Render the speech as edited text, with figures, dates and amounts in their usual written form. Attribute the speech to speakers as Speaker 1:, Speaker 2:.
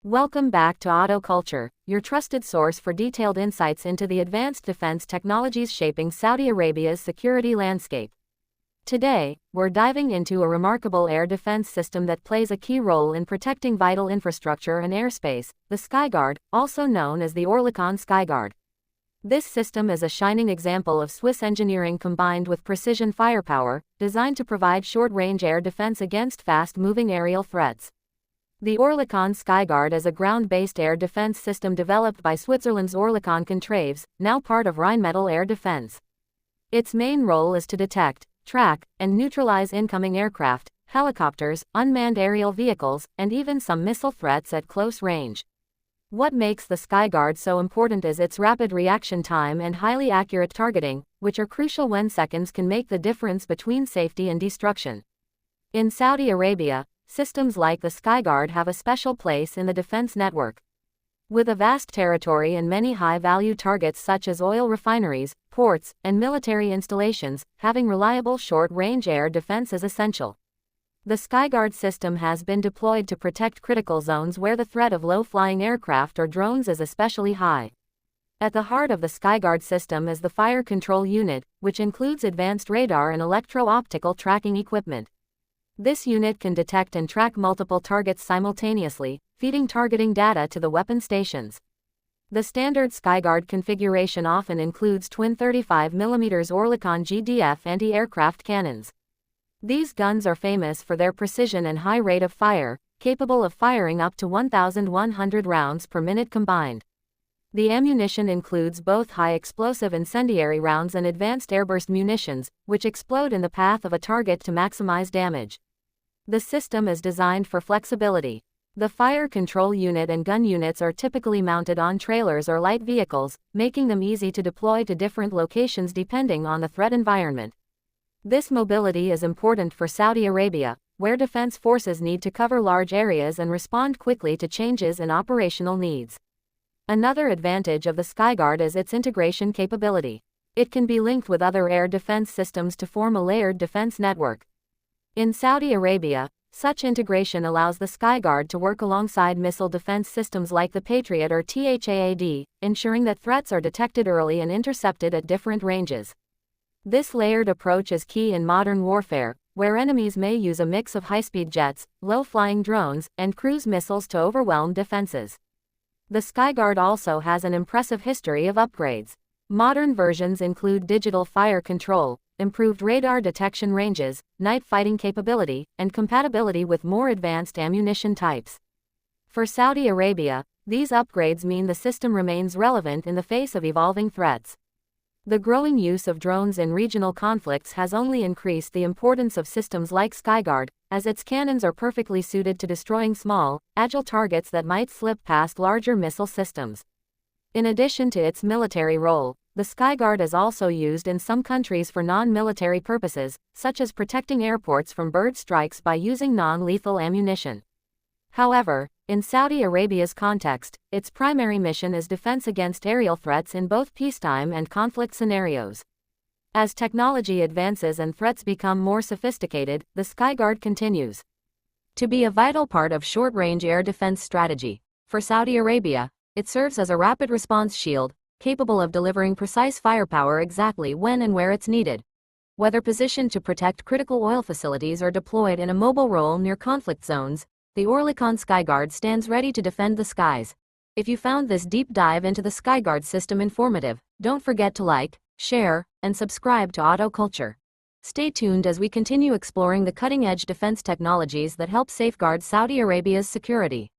Speaker 1: Welcome back to Auto Culture, your trusted source for detailed insights into the advanced defense technologies shaping Saudi Arabia's security landscape. Today, we're diving into a remarkable air defense system that plays a key role in protecting vital infrastructure and airspace, the Skyguard, also known as the Oerlikon Skyguard. This system is a shining example of Swiss engineering combined with precision firepower, designed to provide short-range air defense against fast-moving aerial threats. The Oerlikon Skyguard is a ground-based air defense system developed by Switzerland's Oerlikon Contraves, now part of Rheinmetall Air Defense. Its main role is to detect, track, and neutralize incoming aircraft, helicopters, unmanned aerial vehicles, and even some missile threats at close range. What makes the Skyguard so important is its rapid reaction time and highly accurate targeting, which are crucial when seconds can make the difference between safety and destruction. In Saudi Arabia, systems like the Skyguard have a special place in the defense network. With a vast territory and many high-value targets such as oil refineries, ports, and military installations, having reliable short-range air defense is essential. The Skyguard system has been deployed to protect critical zones where the threat of low-flying aircraft or drones is especially high. At the heart of the Skyguard system is the Fire Control Unit, which includes advanced radar and electro-optical tracking equipment. This unit can detect and track multiple targets simultaneously, feeding targeting data to the weapon stations. The standard Skyguard configuration often includes twin 35mm Oerlikon GDF anti-aircraft cannons. These guns are famous for their precision and high rate of fire, capable of firing up to 1,100 rounds per minute combined. The ammunition includes both high-explosive incendiary rounds and advanced airburst munitions, which explode in the path of a target to maximize damage. The system is designed for flexibility. The fire control unit and gun units are typically mounted on trailers or light vehicles, making them easy to deploy to different locations depending on the threat environment. This mobility is important for Saudi Arabia, where defense forces need to cover large areas and respond quickly to changes in operational needs. Another advantage of the Skyguard is its integration capability. It can be linked with other air defense systems to form a layered defense network. In Saudi Arabia, such integration allows the Skyguard to work alongside missile defense systems like the Patriot or THAAD, ensuring that threats are detected early and intercepted at different ranges. This layered approach is key in modern warfare, where enemies may use a mix of high-speed jets, low-flying drones, and cruise missiles to overwhelm defenses. The Skyguard also has an impressive history of upgrades. Modern versions include digital fire control, improved radar detection ranges, night fighting capability, and compatibility with more advanced ammunition types. For Saudi Arabia, these upgrades mean the system remains relevant in the face of evolving threats. The growing use of drones in regional conflicts has only increased the importance of systems like Skyguard, as its cannons are perfectly suited to destroying small, agile targets that might slip past larger missile systems. In addition to its military role, the Skyguard is also used in some countries for non-military purposes, such as protecting airports from bird strikes by using non-lethal ammunition. However, in Saudi Arabia's context, its primary mission is defense against aerial threats in both peacetime and conflict scenarios. As technology advances and threats become more sophisticated, the Skyguard continues to be a vital part of short-range air defense strategy. For Saudi Arabia, it serves as a rapid response shield, capable of delivering precise firepower exactly when and where it's needed. Whether positioned to protect critical oil facilities or deployed in a mobile role near conflict zones, the Oerlikon Skyguard stands ready to defend the skies. If you found this deep dive into the Skyguard system informative, don't forget to like, share, and subscribe to Auto Culture. Stay tuned as we continue exploring the cutting-edge defense technologies that help safeguard Saudi Arabia's security.